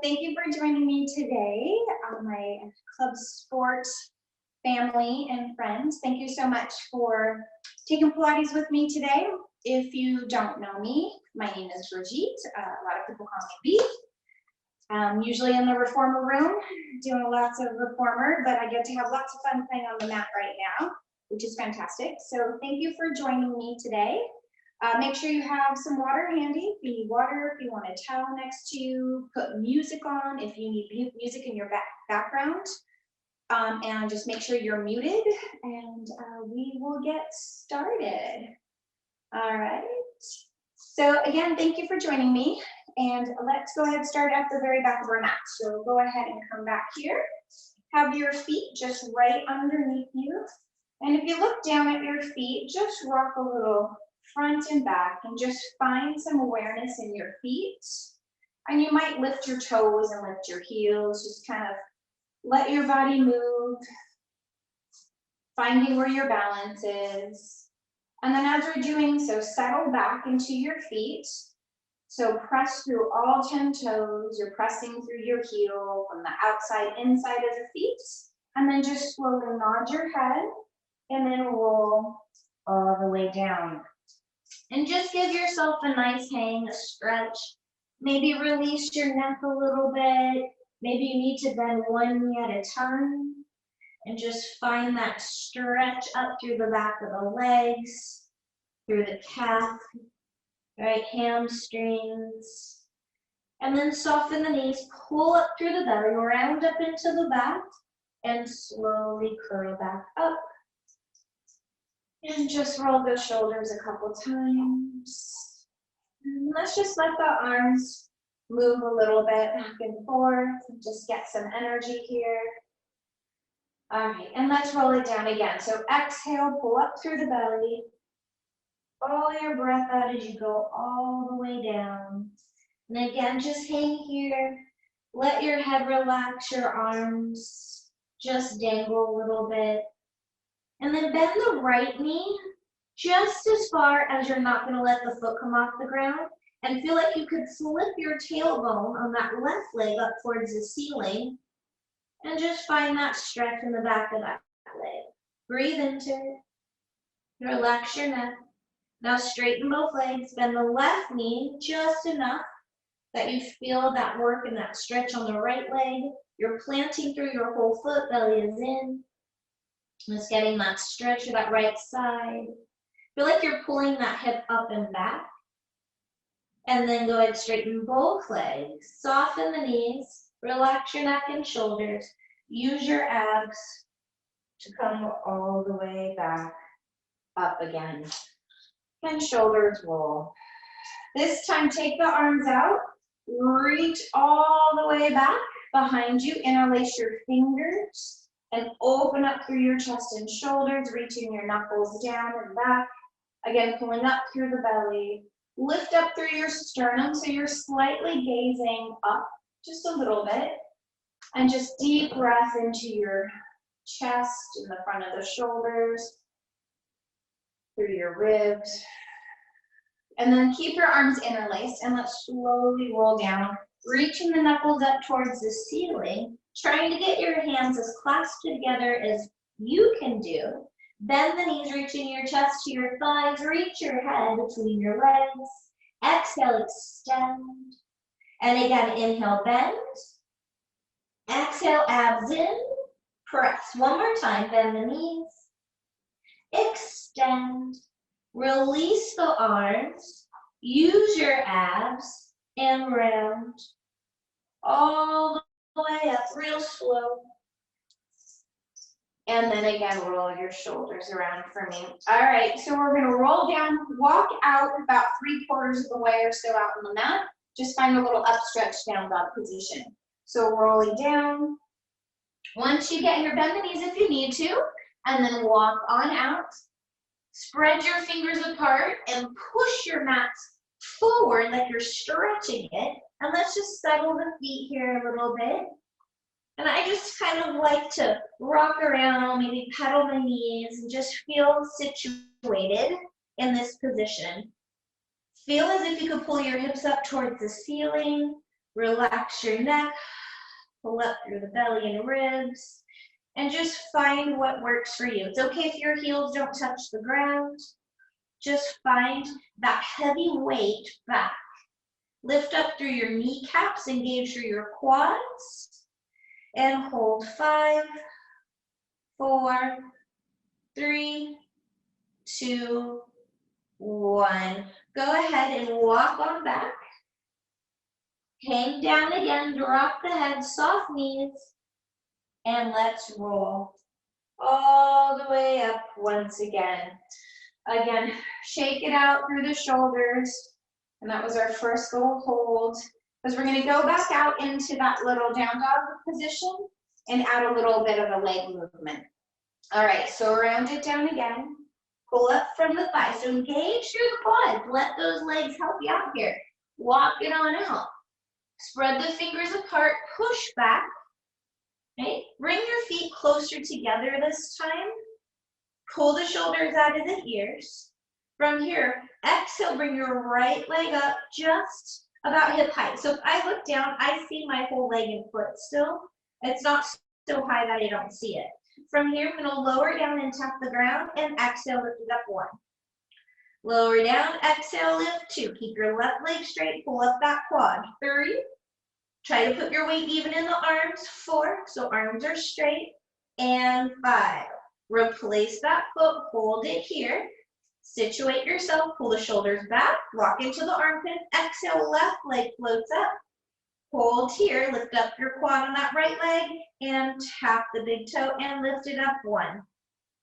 Thank you for joining me today, my ClubSport family and friends. Thank you so much for taking Pilates with me today. If you don't know me, my name is Brigitte. A lot of people call me B. Usually in the reformer room, doing lots of reformer, but I get to have lots of fun playing on the mat right now, which is fantastic. So thank you for joining me today. Make sure you have some water handy. If you need water, if you want a towel next to you, put music on if you need music in your background. And just make sure you're muted, and we will get started. All right. So again, thank you for joining me. And let's go ahead and start at the very back of our mat. So go ahead and come back here. Have your feet just right underneath you. And if you look down at your feet, just rock a little front and back and just find some awareness in your feet. And you might lift your toes and lift your heels, just kind of let your body move, finding where your balance is. And then as you're doing so, settle back into your feet. So press through all 10 toes. You're pressing through your heel from the outside, inside of the feet. And then just slowly nod your head and then roll all the way down. And just give yourself a nice hang, a stretch. Maybe release your neck a little bit. Maybe you need to bend one knee at a time. And just find that stretch up through the back of the legs, through the calf, right, hamstrings. And then soften the knees, pull up through the belly, round up into the back, and slowly curl back up. And just roll the shoulders a couple times. And let's just let the arms move a little bit back and forth and just get some energy here. All right, and let's roll it down again. So exhale, pull up through the belly. Follow your breath out as you go all the way down. And again, just hang here. Let your head relax, your arms just dangle a little bit. And then bend the right knee just as far as you're not going to let the foot come off the ground. And feel like you could flip your tailbone on that left leg up towards the ceiling. And just find that stretch in the back of that leg. Breathe into it. Relax your neck. Now straighten both legs. Bend the left knee just enough that you feel that work and that stretch on the right leg. You're planting through your whole foot. Belly is in. Just getting that stretch to that right side. Feel like you're pulling that hip up and back. And then go ahead and straighten both legs. Soften the knees. Relax your neck and shoulders. Use your abs to come all the way back up again. And shoulders roll. This time, take the arms out. Reach all the way back behind you. Interlace your fingers. And open up through your chest and shoulders, reaching your knuckles down and back. Again, pulling up through the belly. Lift up through your sternum so you're slightly gazing up just a little bit. And just deep breath into your chest and the front of the shoulders, through your ribs. And then keep your arms interlaced and let's slowly roll down, reaching the knuckles up towards the ceiling. Trying to get your hands as clasped together as you can do. Bend the knees, reaching your chest to your thighs. Reach your head between your legs. Exhale, extend. And again, inhale, bend. Exhale, abs in. Press. One more time, bend the knees. Extend. Release the arms. Use your abs and round. All the way up, real slow. And then again, roll your shoulders around for me. All right, so we're gonna roll down, walk out about 3/4 of the way or so out on the mat. Just find a little upstretch down dog position. So rolling down. Once you get here, bend the knees if you need to, and then walk on out. Spread your fingers apart and push your mat forward like you're stretching it. And let's just settle the feet here a little bit. And I just kind of like to rock around, maybe pedal my knees, and just feel situated in this position. Feel as if you could pull your hips up towards the ceiling. Relax your neck, pull up through the belly and ribs, and just find what works for you. It's okay if your heels don't touch the ground. Just find that heavy weight back. Lift up through your kneecaps, engage through your quads, and hold 5, 4, 3, 2, 1. Go ahead and walk on back. Hang down again, drop the head, soft knees, and let's roll all the way up once again. Again, shake it out through the shoulders. And that was our first little hold. Because we're going to go back out into that little down dog position and add a little bit of a leg movement. All right, so round it down again. Pull up from the thighs. So engage through the quads. Let those legs help you out here. Walk it on out. Spread the fingers apart. Push back. Okay? Bring your feet closer together this time. Pull the shoulders out of the ears. From here, exhale, bring your right leg up just about hip height. So if I look down, I see my whole leg and foot still. It's not so high that I don't see it. From here, I'm going to lower down and tap the ground, and exhale, lift it up 1. Lower down, exhale, lift 2. Keep your left leg straight, pull up that quad. 3. Try to put your weight even in the arms. 4, so arms are straight. And 5. Replace that foot, hold it here. Situate yourself, pull the shoulders back, walk into the armpit, exhale, left leg floats up. Hold here, lift up your quad on that right leg, and tap the big toe and lift it up 1.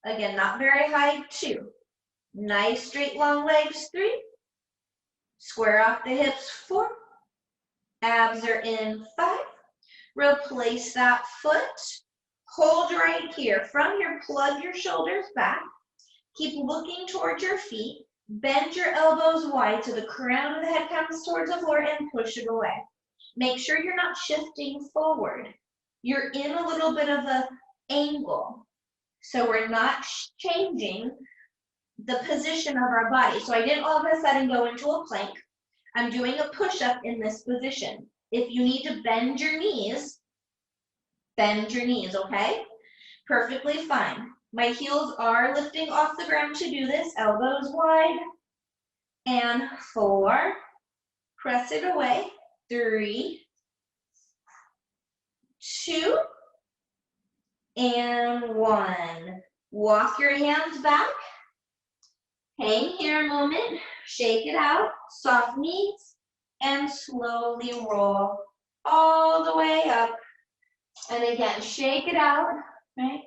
Again, not very high, 2. Nice straight long legs, 3. Square off the hips, 4. Abs are in, 5. Replace that foot. Hold right here. From here, plug your shoulders back. Keep looking towards your feet. Bend your elbows wide so the crown of the head comes towards the floor and push it away. Make sure you're not shifting forward. You're in a little bit of an angle. So we're not changing the position of our body. So I didn't all of a sudden go into a plank. I'm doing a push-up in this position. If you need to bend your knees, okay? Perfectly fine. My heels are lifting off the ground to do this, elbows wide. And 4, press it away. 3, 2, and 1. Walk your hands back. Hang here a moment, shake it out, soft knees, and slowly roll all the way up. And again, shake it out, right?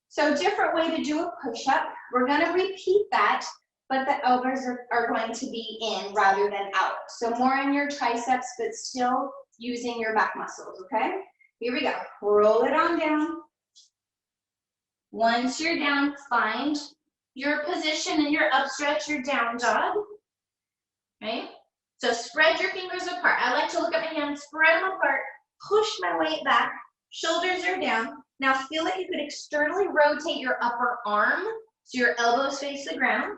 So different way to do a push-up. We're gonna repeat that, but the elbows are going to be in rather than out. So more in your triceps, but still using your back muscles, okay? Here we go, roll it on down. Once you're down, find your position in your upstretch, your down dog, right? So spread your fingers apart. I like to look at my hands, spread them apart, push my weight back, shoulders are down. Now feel like you could externally rotate your upper arm so your elbows face the ground.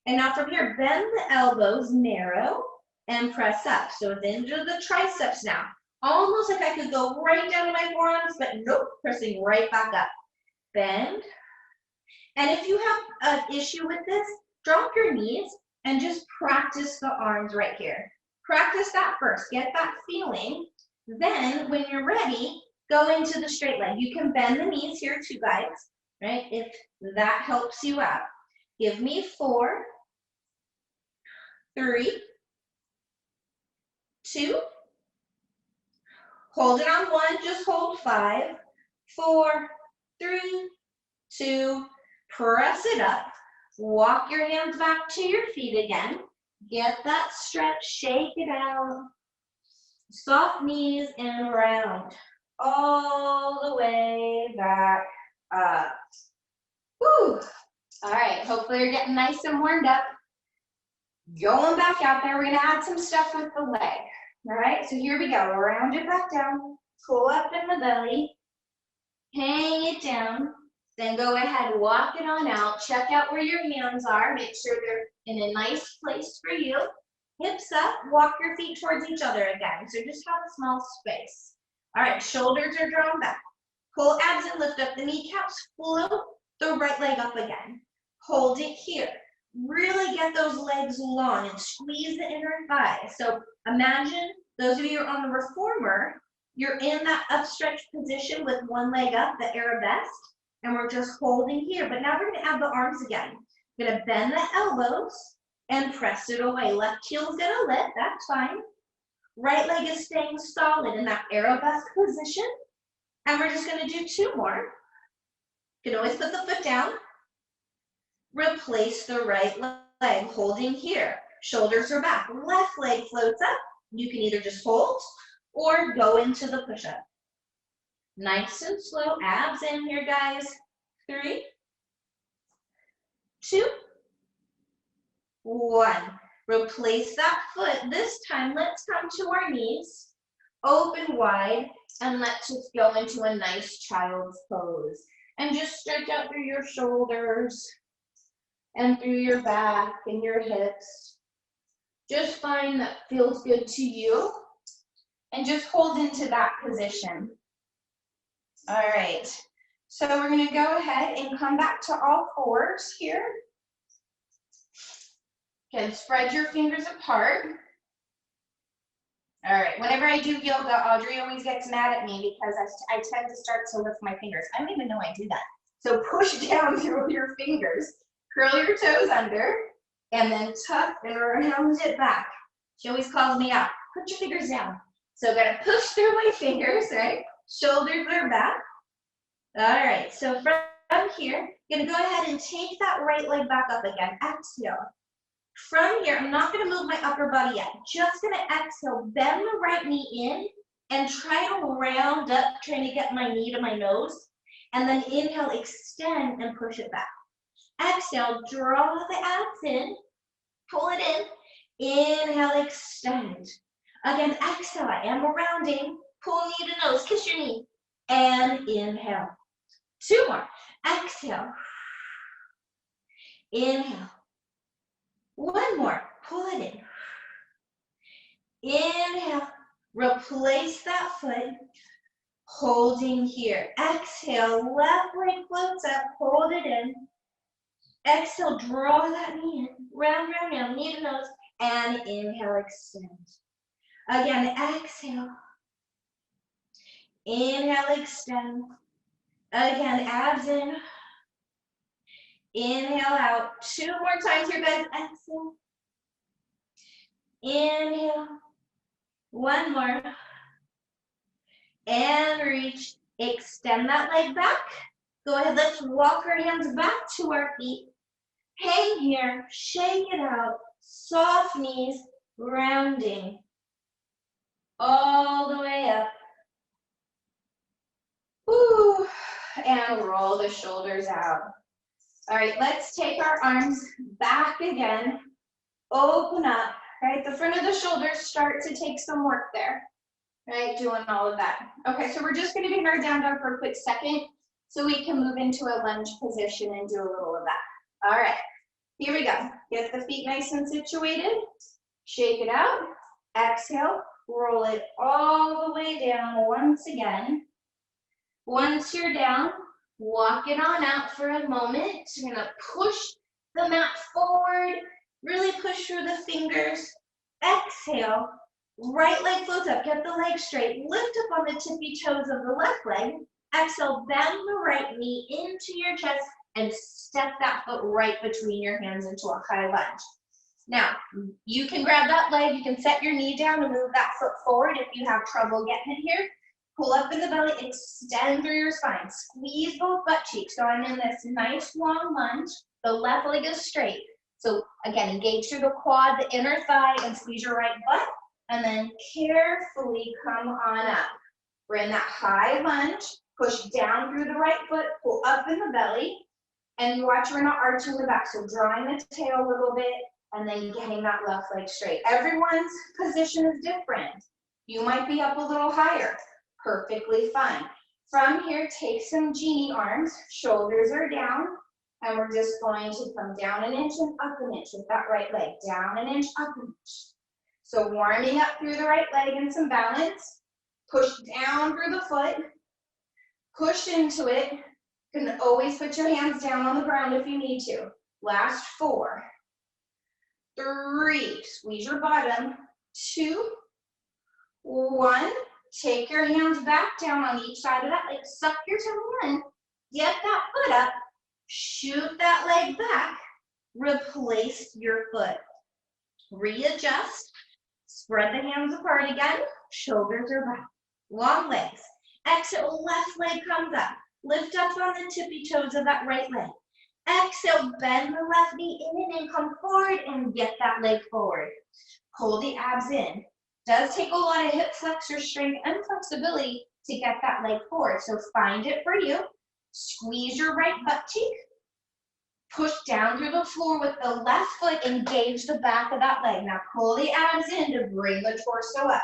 And now from here, bend the elbows, narrow, and press up. So it's into the triceps now. Almost like I could go right down to my forearms, but nope, pressing right back up. Bend. And if you have an issue with this, drop your knees and just practice the arms right here. Practice that first, get that feeling. Then when you're ready, go into the straight leg. You can bend the knees here too, guys, right? If that helps you out. Give me 4, 3, 2, hold it on 1, just hold 5, 4, 3, 2, press it up, walk your hands back to your feet again, get that stretch, shake it out, soft knees and round, all the way back up. Woo! All right, hopefully you're getting nice and warmed up. Going back out there, we're gonna add some stuff with the leg. All right, so here we go, round it back down, pull up in the belly, hang it down, then go ahead, walk it on out, check out where your hands are, make sure they're in a nice place for you. Hips up, walk your feet towards each other again. So just have a small space. All right, shoulders are drawn back. Pull abs and lift up the kneecaps. Float the right leg up again. Hold it here. Really get those legs long and squeeze the inner thigh. So imagine, those of you who are on the reformer, you're in that upstretched position with one leg up, the arabesque, and we're just holding here. But now we're gonna add the arms again. We're gonna bend the elbows and press it away. Left heel's gonna lift, that's fine. Right leg is staying solid in that arabesque position. And we're just gonna do 2 more. You can always put the foot down. Replace the right leg, holding here. Shoulders are back, left leg floats up. You can either just hold or go into the push-up. Nice and slow, abs in here, guys. 3, 2, 1. Replace that foot. This time, let's come to our knees, open wide, and let's just go into a nice child's pose. And just stretch out through your shoulders and through your back and your hips. Just find that feels good to you. And just hold into that position. All right. So we're going to go ahead and come back to all fours here. Again, spread your fingers apart. All right, whenever I do yoga, Audrey always gets mad at me because I tend to start to lift my fingers. I don't even know I do that. So push down through your fingers, curl your toes under, and then tuck and round it back. She always calls me out, put your fingers down. So I'm gonna push through my fingers, right? Shoulders are back. All right, so from here, gonna go ahead and take that right leg back up again. Exhale. From here, I'm not gonna move my upper body yet. Just gonna exhale, bend the right knee in and try to round up, trying to get my knee to my nose. And then inhale, extend and push it back. Exhale, draw the abs in, pull it in. Inhale, extend. Again, exhale, I am rounding. Pull knee to nose, kiss your knee. And inhale. 2 more. Exhale. Inhale. 1 more. Pull it in. Inhale. Replace that foot. Holding here. Exhale. Left leg floats up. Hold it in. Exhale. Draw that knee in. Round, round, round. Knee to nose. And inhale. Extend. Again. Exhale. Inhale. Extend. Again. Abs in. Inhale out. 2 more times here, guys. Exhale. Inhale. 1 more. And reach. Extend that leg back. Go ahead. Let's walk our hands back to our feet. Hang here. Shake it out. Soft knees. Rounding. All the way up. Woo. And roll the shoulders out. All right, let's take our arms back again. Open up, right? The front of the shoulders start to take some work there, right? Doing all of that. Okay, so we're just gonna be in our down dog for a quick second so we can move into a lunge position and do a little of that. All right, here we go. Get the feet nice and situated. Shake it out. Exhale, roll it all the way down once again. Once you're down, walk it on out for a moment. So you're gonna push the mat forward, really push through the fingers. Exhale, right leg floats up, get the leg straight. Lift up on the tippy toes of the left leg. Exhale, bend the right knee into your chest and step that foot right between your hands into a high lunge. Now, you can grab that leg, you can set your knee down and move that foot forward if you have trouble getting it here. Pull up in the belly, extend through your spine. Squeeze both butt cheeks. So I'm in this nice long lunge. The left leg is straight. So again, engage through the quad, the inner thigh, and squeeze your right butt. And then carefully come on up. We're in that high lunge. Push down through the right foot, pull up in the belly. And watch, we're not arching the back. So drawing the tail a little bit, and then getting that left leg straight. Everyone's position is different. You might be up a little higher. Perfectly fine. From here, take some genie arms. Shoulders are down. And we're just going to come down an inch and up an inch with that right leg. Down an inch, up an inch. So warming up through the right leg and some balance. Push down through the foot. Push into it. You can always put your hands down on the ground if you need to. Last 4, 3, squeeze your bottom, 2, 1. Take your hands back down on each side of that leg. Suck your tummy in. Get that foot up. Shoot that leg back. Replace your foot. Readjust. Spread the hands apart again. Shoulders are back. Long legs. Exhale, left leg comes up. Lift up on the tippy toes of that right leg. Exhale, bend the left knee in and come forward and get that leg forward. Pull the abs in. Does take a lot of hip flexor strength and flexibility to get that leg forward. So find it for you. Squeeze your right butt cheek. Push down through the floor with the left foot. Engage the back of that leg. Now pull the abs in to bring the torso up.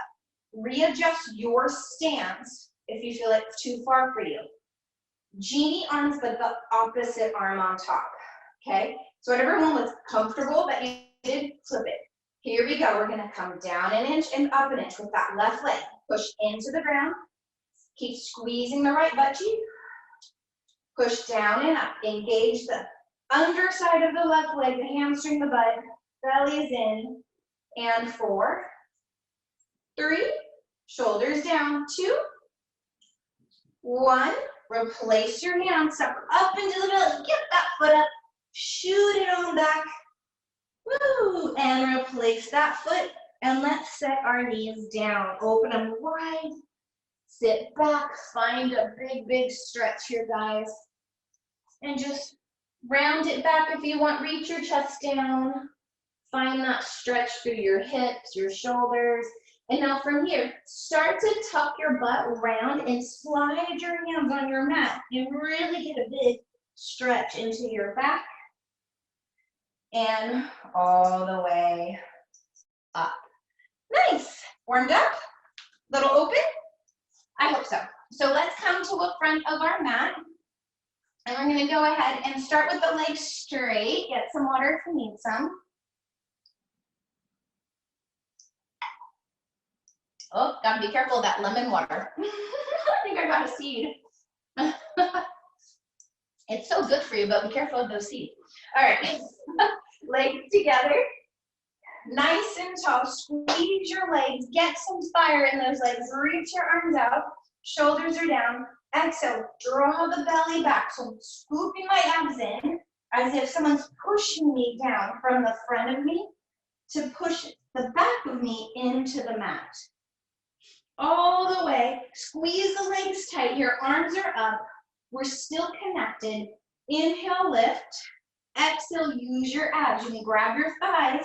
Readjust your stance if you feel like it's too far for you. Genie arms, but the opposite arm on top. Okay? So whatever one was comfortable that you did, flip it. Here we go. We're going to come down an inch and up an inch with that left leg. Push into the ground. Keep squeezing the right butt cheek. Push down and up. Engage the underside of the left leg, the hamstring, the butt. Belly is in. And 4, 3, shoulders down. 2, 1. Replace your hands. Suck up into the belly. Get that foot up. Shoot it on back. Woo! And replace that foot. And let's set our knees down. Open them wide. Sit back. Find a big, big stretch here, guys. And just round it back if you want. Reach your chest down. Find that stretch through your hips, your shoulders. And now from here, start to tuck your butt around and slide your hands on your mat. And really get a big stretch into your back. And all the way up. Nice. Warmed up? Little open? I hope so. So let's come to the front of our mat. And we're going to go ahead and start with the legs straight. Get some water if you need some. Oh, gotta be careful of that lemon water. I think I got a seed. It's so good for you, but be careful of those seeds. All right, legs together. Nice and tall. Squeeze your legs. Get some fire in those legs. Reach your arms out. Shoulders are down. Exhale, draw the belly back. So scooping my abs in as if someone's pushing me down from the front of me to push the back of me into the mat. All the way. Squeeze the legs tight. Your arms are up. We're still connected. Inhale, lift. Exhale, use your abs. You can grab your thighs.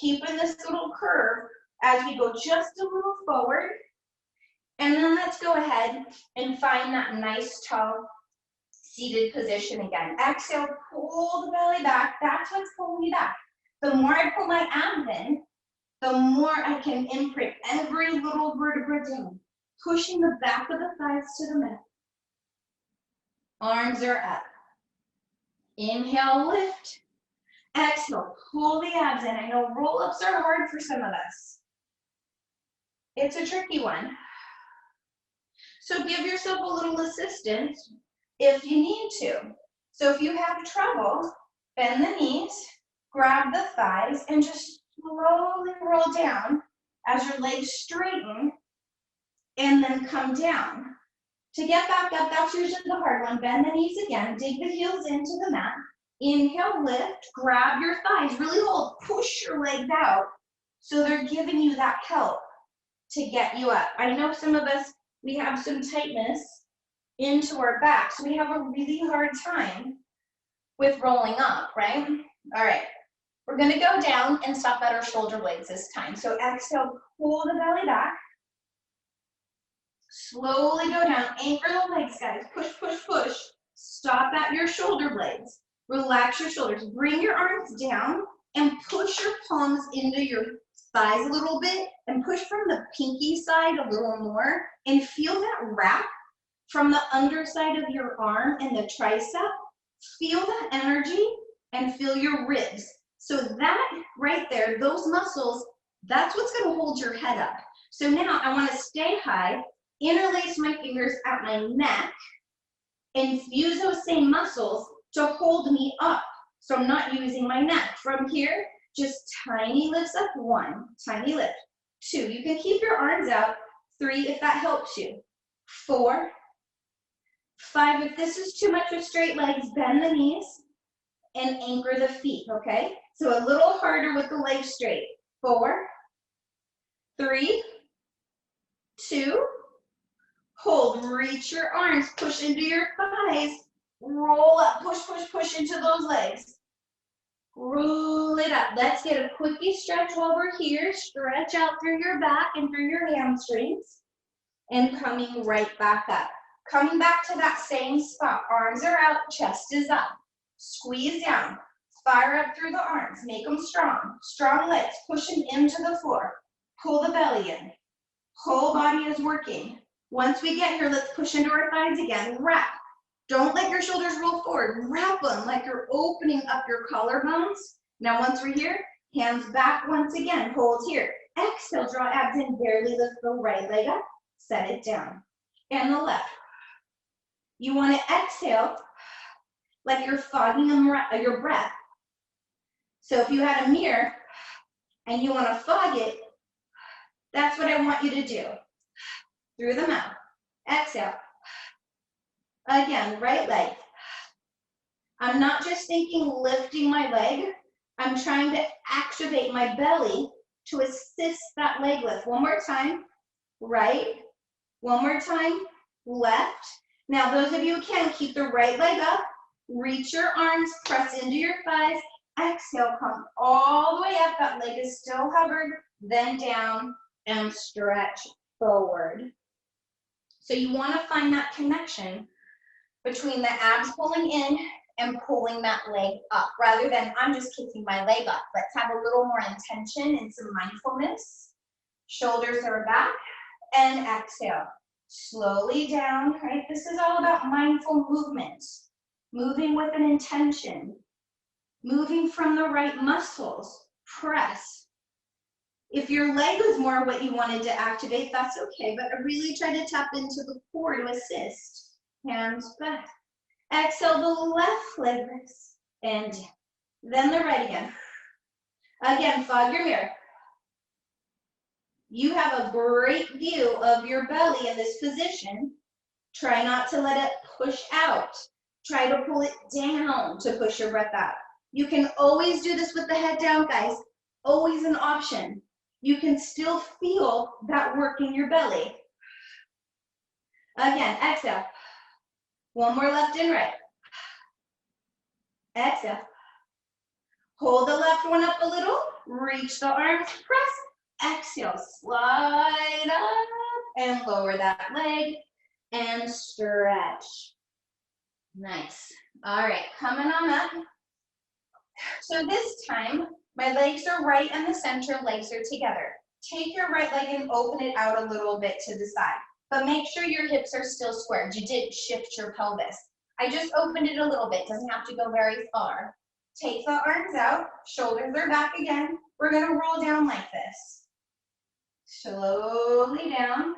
Keep in this little curve as we go just a little forward. And then let's go ahead and find that nice tall seated position again. Exhale, pull the belly back. That's what's pulling me back. The more I pull my abs in, the more I can imprint every little vertebra down, pushing the back of the thighs to the mat. Arms are up. Inhale, lift. Exhale, pull the abs in. I know roll-ups are hard for some of us. It's a tricky one. So give yourself a little assistance if you need to. So if you have trouble, bend the knees, grab the thighs, and just slowly roll down as your legs straighten and then come down. To get back up, that's usually the hard one. Bend the knees again, dig the heels into the mat. Inhale, lift, grab your thighs, really hold, push your legs out so they're giving you that help to get you up. I know some of us, we have some tightness into our back, so we have a really hard time with rolling up, right? All right, we're gonna go down and stop at our shoulder blades this time. So exhale, pull the belly back. Slowly go down, anchor the legs, guys. Push, push, push. Stop at your shoulder blades. Relax your shoulders. Bring your arms down and push your palms into your thighs a little bit and push from the pinky side a little more and feel that wrap from the underside of your arm and the tricep. Feel that energy and feel your ribs. So that right there, those muscles That's what's gonna hold your head up. So now I wanna stay high, interlace my fingers at my neck, and use those same muscles to hold me up. So I'm not using my neck. From here, just tiny lifts up, 1, tiny lift, 2. You can keep your arms out, 3 if that helps you, 4, 5. If this is too much with straight legs, bend the knees and anchor the feet, okay? So a little harder with the legs straight. 4, 3, 2, hold, reach your arms, push into your thighs, roll up, push, push, push into those legs. Roll it up. Let's get a quickie stretch while we're here. Stretch out through your back and through your hamstrings. And coming right back up. Coming back to that same spot. Arms are out, chest is up. Squeeze down. Fire up through the arms. Make them strong. Strong legs. Push them into the floor. Pull the belly in. Whole body is working. Once we get here, let's push into our thighs again. Wrap. Don't let your shoulders roll forward. Wrap them like you're opening up your collarbones. Now once we're here, hands back once again. Hold here. Exhale, draw abs in. Barely lift the right leg up. Set it down. And the left. You want to exhale like you're fogging your breath. So if you had a mirror and you want to fog it, that's what I want you to do. Through the mouth. Exhale. Again, right leg. I'm not just thinking lifting my leg. I'm trying to activate my belly to assist that leg lift. One more time. Right. One more time. Left. Now, those of you who can, keep the right leg up. Reach your arms. Press into your thighs. Exhale. Come all the way up. That leg is still hovered. Then down and stretch forward. So you want to find that connection between the abs pulling in and pulling that leg up, rather than I'm just kicking my leg up. Let's have a little more intention and some mindfulness. Shoulders are back, and exhale. Slowly down, right? This is all about mindful movement. Moving with an intention. Moving from the right muscles. Press. If your leg was more what you wanted to activate, that's okay, but really try to tap into the core to assist. Hands back. Exhale, the left leg lifts. And then the right again. Again, fog your mirror. You have a great view of your belly in this position. Try not to let it push out. Try to pull it down to push your breath out. You can always do this with the head down, guys. Always an option. You can still feel that work in your belly. Again, exhale. One more left and right. Exhale. Hold the left one up a little. Reach the arms, press. Exhale, slide up and lower that leg and stretch. Nice. All right, coming on up. So this time, my legs are right in the center, legs are together. Take your right leg and open it out a little bit to the side. But make sure your hips are still squared. You did shift your pelvis. I just opened it a little bit. Doesn't have to go very far. Take the arms out. Shoulders are back again. We're going to roll down like this. Slowly down.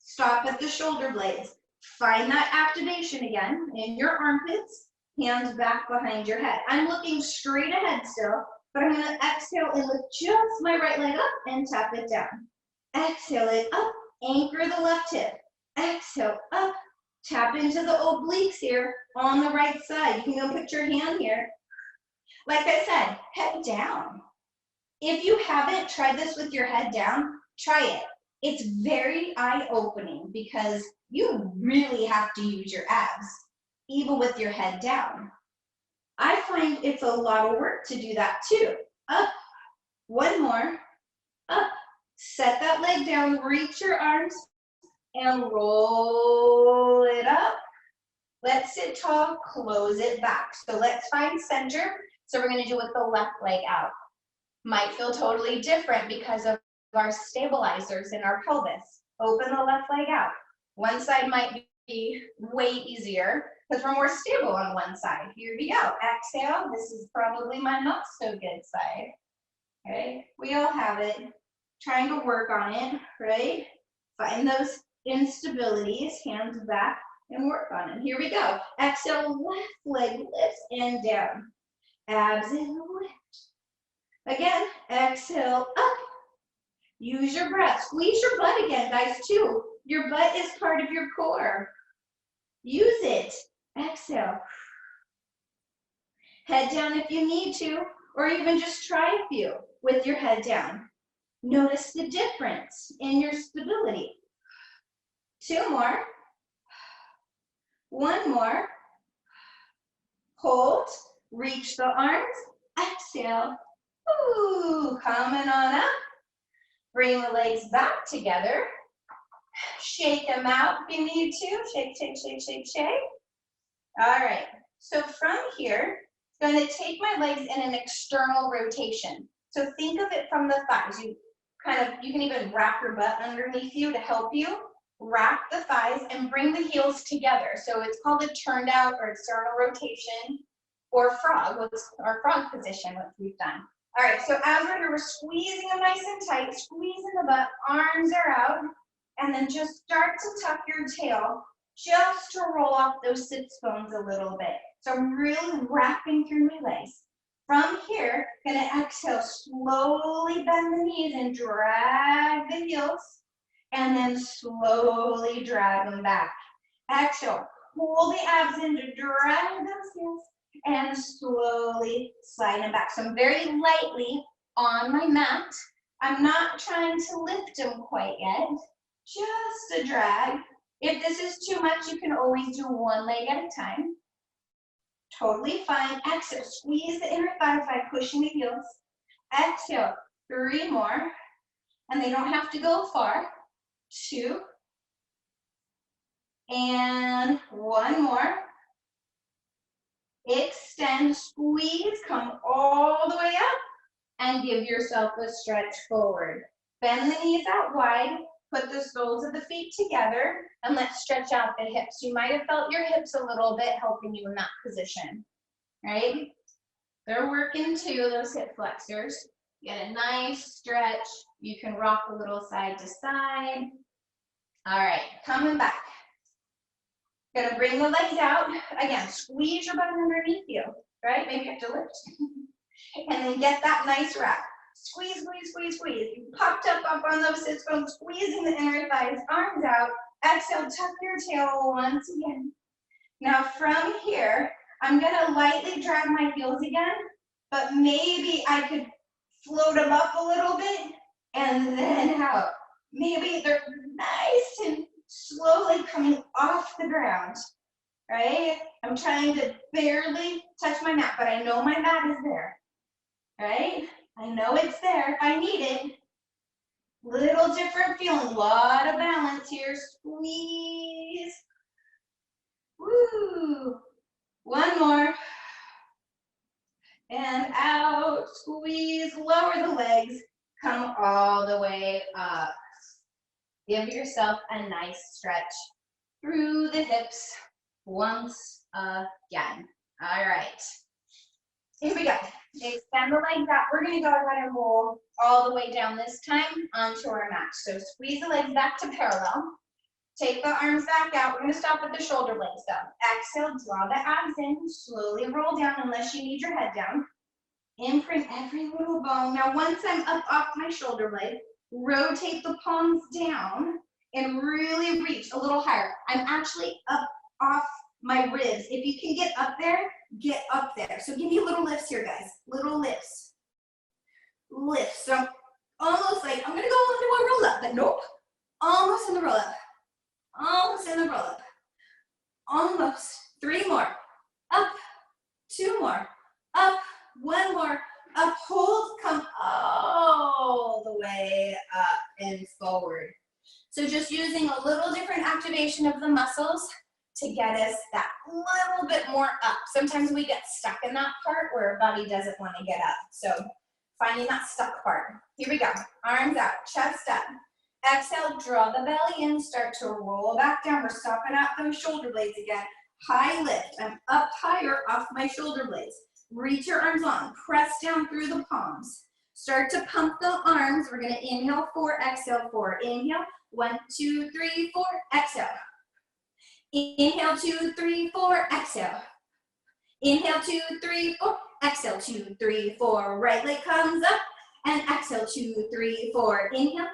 Stop at the shoulder blades. Find that activation again in your armpits. Hands back behind your head. I'm looking straight ahead still, but I'm going to exhale and lift just my right leg up and tap it down. Exhale it up. Anchor the left hip. Exhale up. Tap into the obliques here on the right side. You can go put your hand here. Like I said, head down. If you haven't tried this with your head down, try it. It's very eye-opening because you really have to use your abs, even with your head down. I find it's a lot of work to do that too. Up. One more. Up. Set that leg down, reach your arms, and roll it up. Let's sit tall, close it back. So let's find center. So we're going to do it with the left leg out. Might feel totally different because of our stabilizers in our pelvis. Open the left leg out. One side might be way easier because we're more stable on one side. Here we go. Exhale. This is probably my not so good side. Okay, we all have it. Trying to work on it, right? Find those instabilities, hands back, and work on it. Here we go. Exhale, left leg lifts and down. Abs in lift. Again, exhale, up. Use your breath. Squeeze your butt again, guys, too. Your butt is part of your core. Use it. Exhale. Head down if you need to, or even just try a few with your head down. Notice the difference in your stability. 2 more. 1 more. Hold. Reach the arms. Exhale. Ooh, coming on up. Bring the legs back together. Shake them out if you need to. Shake, shake, shake, shake, shake. All right. So from here, I'm going to take my legs in an external rotation. So think of it from the thighs. You can even wrap your butt underneath you to help you. Wrap the thighs and bring the heels together. So it's called a turned out or external rotation or frog position, which we've done. All right, so as we're here, we're squeezing them nice and tight, squeezing the butt, arms are out, and then just start to tuck your tail just to roll off those sits bones a little bit. So I'm really wrapping through my legs. From here, gonna exhale, slowly bend the knees and drag the heels, and then slowly drag them back. Exhale, pull the abs in to drag those heels, and slowly slide them back. So I'm very lightly on my mat. I'm not trying to lift them quite yet, just a drag. If this is too much, you can always do one leg at a time. Totally fine. Exhale, squeeze the inner thighs by pushing the heels. Exhale, 3 more. And they don't have to go far. 2. And 1 more. Extend, squeeze, come all the way up, and give yourself a stretch forward. Bend the knees out wide, put the soles of the feet together, and let's stretch out the hips. You might have felt your hips a little bit helping you in that position, right? They're working too, those hip flexors. Get a nice stretch. You can rock a little side to side. All right, coming back. Gonna bring the legs out. Again, squeeze your butt underneath you, right? Maybe you have to lift. And then get that nice wrap. Squeeze, squeeze, squeeze, squeeze. You popped up on those sits bones, squeezing the inner thighs, arms out. Exhale, tuck your tail once again. Now from here, I'm gonna lightly drag my heels again, but maybe I could float them up a little bit and then out. Maybe they're nice and slowly coming off the ground, right? I'm trying to barely touch my mat, but I know my mat is there, right? I know it's there if I need it. Little different feeling, a lot of balance here. Squeeze. Woo. 1 more. And out, squeeze, lower the legs, come all the way up. Give yourself a nice stretch through the hips once again. All right, here we go. Extend the legs out. We're gonna go ahead and roll all the way down this time onto our mat. So squeeze the legs back to parallel. Take the arms back out. We're gonna stop at the shoulder blades though. Exhale, draw the abs in, slowly roll down unless you need your head down. Imprint every little bone. Now once I'm up off my shoulder blade, rotate the palms down and really reach a little higher. I'm actually up off my ribs. If you can get up there, get up there. So give me little lifts here, guys. Little lifts. Lifts. So almost like, I'm gonna go into a roll up, but nope. Almost in the roll up. Almost in the roll up. Almost. 3 more. Up. 2 more. Up. 1 more. Up. Hold. Come all the way up and forward. So just using a little different activation of the muscles to get us that little bit more up. Sometimes we get stuck in that part where our body doesn't want to get up. So finding that stuck part. Here we go. Arms out, chest up. Exhale, draw the belly in, start to roll back down. We're stopping out those shoulder blades again. High lift. I'm up higher off my shoulder blades. Reach your arms long. Press down through the palms. Start to pump the arms. We're gonna inhale 4, exhale 4. Inhale, 1, 2, 3, 4, exhale. Inhale, 2, 3, 4, exhale. Inhale, 2, 3, 4, exhale, 2, 3, 4. Right leg comes up, and exhale, 2, 3, 4. Inhale.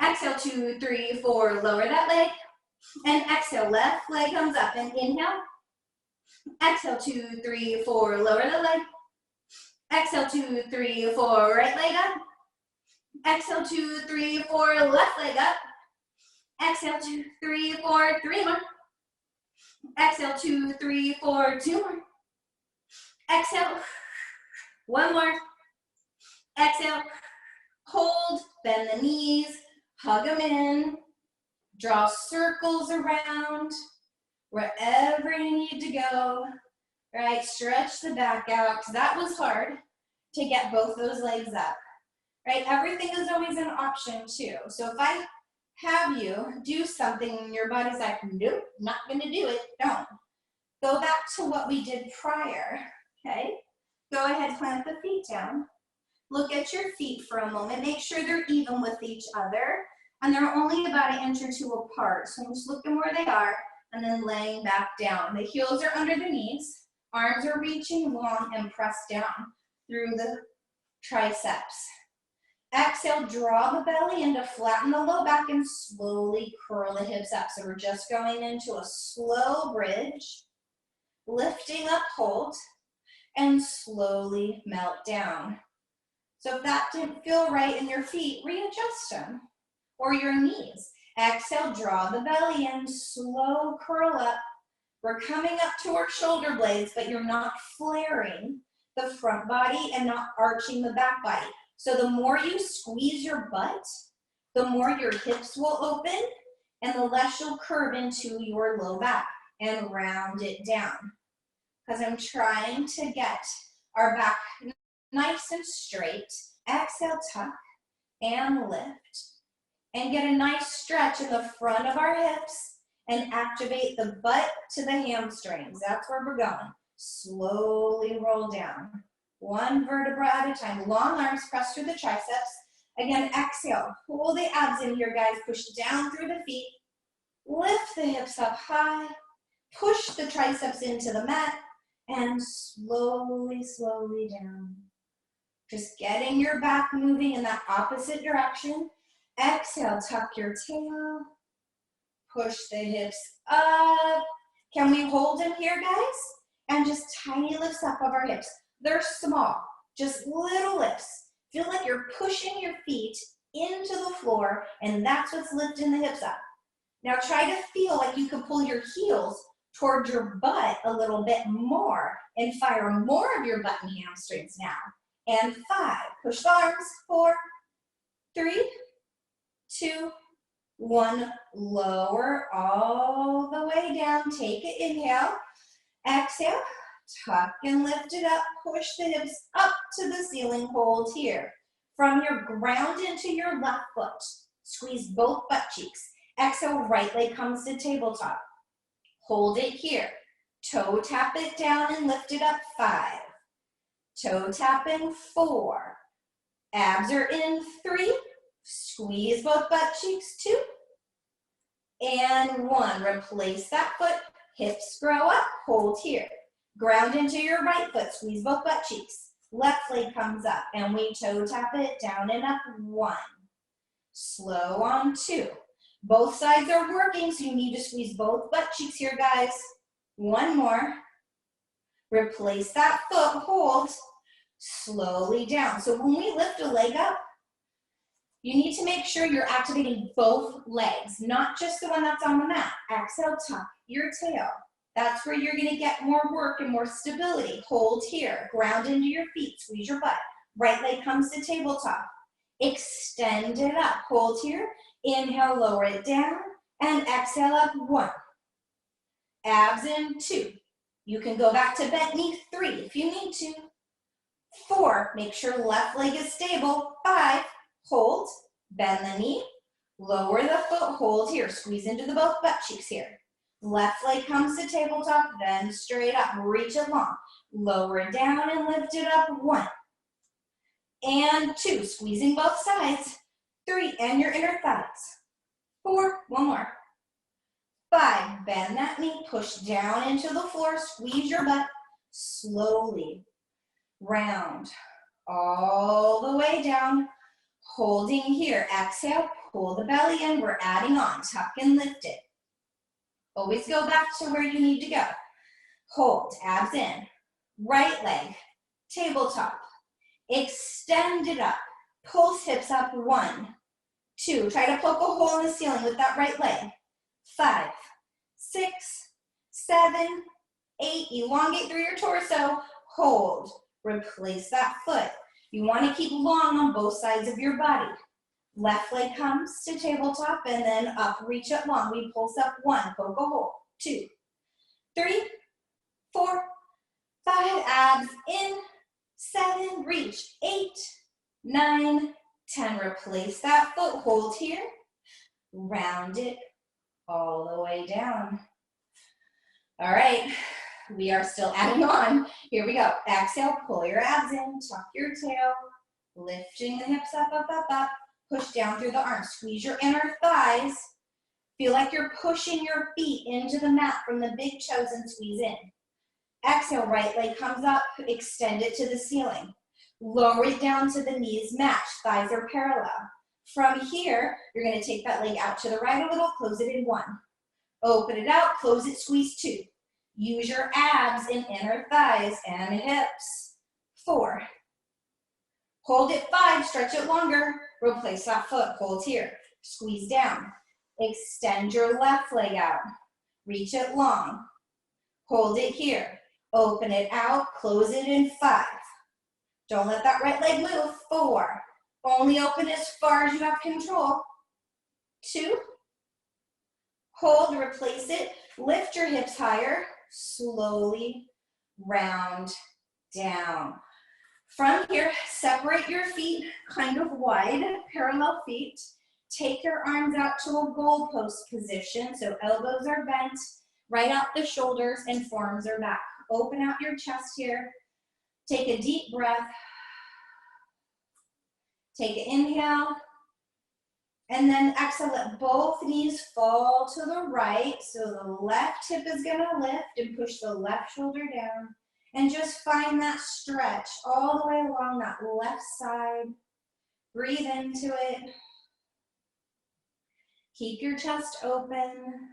Exhale, 2, 3, 4. Lower that leg, and exhale, left leg comes up, and inhale. Exhale, 2, 3, 4. Lower the leg. Exhale, 2, 3, 4. Right leg up. Exhale, 2, 3, 4. Left leg up. Exhale, 2, 3, 4. 3 more. Exhale, 2, 3, 4. 2 more. Exhale. 1 more. Exhale. Hold. Bend the knees. Hug them in. Draw circles around wherever you need to go. Right? Stretch the back out, because that was hard to get both those legs up. Right? Everything is always an option too. So if I have you do something and your body's like, nope, not gonna do it, don't. Go back to what we did prior, okay? Go ahead, plant the feet down. Look at your feet for a moment. Make sure they're even with each other, and they're only about 1 inch or 2 apart. So I'm just looking where they are, and then laying back down. The heels are under the knees, arms are reaching long and pressed down through the triceps. Exhale, draw the belly in to flatten the low back and slowly curl the hips up. So we're just going into a slow bridge, lifting up, hold, and slowly melt down. So if that didn't feel right in your feet, readjust them, or your knees. Exhale, draw the belly in, slow curl up. We're coming up to our shoulder blades, but you're not flaring the front body and not arching the back body. So the more you squeeze your butt, the more your hips will open, and the less you'll curve into your low back and round it down. Because I'm trying to get our back nice and straight. Exhale, tuck and lift. And get a nice stretch in the front of our hips and activate the butt to the hamstrings. That's where we're going. Slowly roll down. 1 vertebra at a time. Long arms press through the triceps. Again, exhale. Pull the abs in here, guys. Push down through the feet. Lift the hips up high. Push the triceps into the mat. And slowly, slowly down. Just getting your back moving in that opposite direction. Exhale, tuck your tail. Push the hips up. Can we hold them here, guys? And just tiny lifts up of our hips. They're small, just little lifts. Feel like you're pushing your feet into the floor, and that's what's lifting the hips up. Now try to feel like you can pull your heels toward your butt a little bit more and fire more of your butt and hamstrings now. And 5, push the arms, 4, 3, 2, 1, lower all the way down. Take it, inhale, exhale, tuck and lift it up, push the hips up to the ceiling, hold here. From your ground into your left foot, squeeze both butt cheeks. Exhale, right leg comes to tabletop. Hold it here. Toe tap it down and lift it up, 5. Toe tapping, 4. Abs are in, 3. Squeeze both butt cheeks, 2. And 1. Replace that foot. Hips grow up. Hold here. Ground into your right foot. Squeeze both butt cheeks. Left leg comes up. And we toe tap it down and up. 1. Slow on 2. Both sides are working, so you need to squeeze both butt cheeks here, guys. 1 more. Replace that foot. Hold. Slowly down. So when we lift a leg up, you need to make sure you're activating both legs, not just the one that's on the mat. Exhale, tuck your tail. That's where you're gonna get more work and more stability. Hold here, ground into your feet, squeeze your butt. Right leg comes to tabletop. Extend it up, hold here. Inhale, lower it down, and exhale up, 1. Abs in, 2. You can go back to bent knee, 3 if you need to. 4, make sure left leg is stable. 5, hold, bend the knee, lower the foot, hold here, squeeze into the both butt cheeks here. Left leg comes to tabletop, then straight up, reach it long. Lower it down and lift it up, 1. and 2, squeezing both sides. 3, and your inner thighs. 4, one more. 5, bend that knee, push down into the floor, squeeze your butt, slowly round all the way down, holding here. Exhale, pull the belly in, we're adding on, tuck and lift it. Always go back to where you need to go. Hold, abs in, right leg, tabletop, extend it up, pulse hips up, 1, 2, try to poke a hole in the ceiling with that right leg. 5, 6, 7, 8, elongate through your torso, hold, replace that foot. You want to keep long on both sides of your body. Left leg comes to tabletop and then up, reach up long. We pulse up, 1, poke a hole, 2, 3, 4, 5, abs in, 7, reach, 8, 9, 10, replace that foot, hold here, round it all the way down. All right, we are still adding on. Here we go. Exhale, pull your abs in, tuck your tail, lifting the hips up, up, up, up. Push down through the arms. Squeeze your inner thighs. Feel like you're pushing your feet into the mat from the big toes and squeeze in. Exhale, right leg comes up, extend it to the ceiling. Lower it down to the knees match, thighs are parallel. From here, you're gonna take that leg out to the right a little, close it in 1. Open it out, close it, squeeze 2. Use your abs and inner thighs and hips. 4. Hold it, 5, stretch it longer. Replace that foot, hold here. Squeeze down. Extend your left leg out. Reach it long. Hold it here. Open it out, close it in 5. Don't let that right leg move. 4. Only open as far as you have control. 2. Hold, replace it. Lift your hips higher. Slowly round down. From here, separate your feet kind of wide, parallel feet. Take your arms out to a goalpost position, so elbows are bent, right out the shoulders, and forearms are back. Open out your chest here. Take a deep breath. Take an inhale. And then exhale, let both knees fall to the right, so the left hip is gonna lift and push the left shoulder down. And just find that stretch all the way along that left side. Breathe into it. Keep your chest open.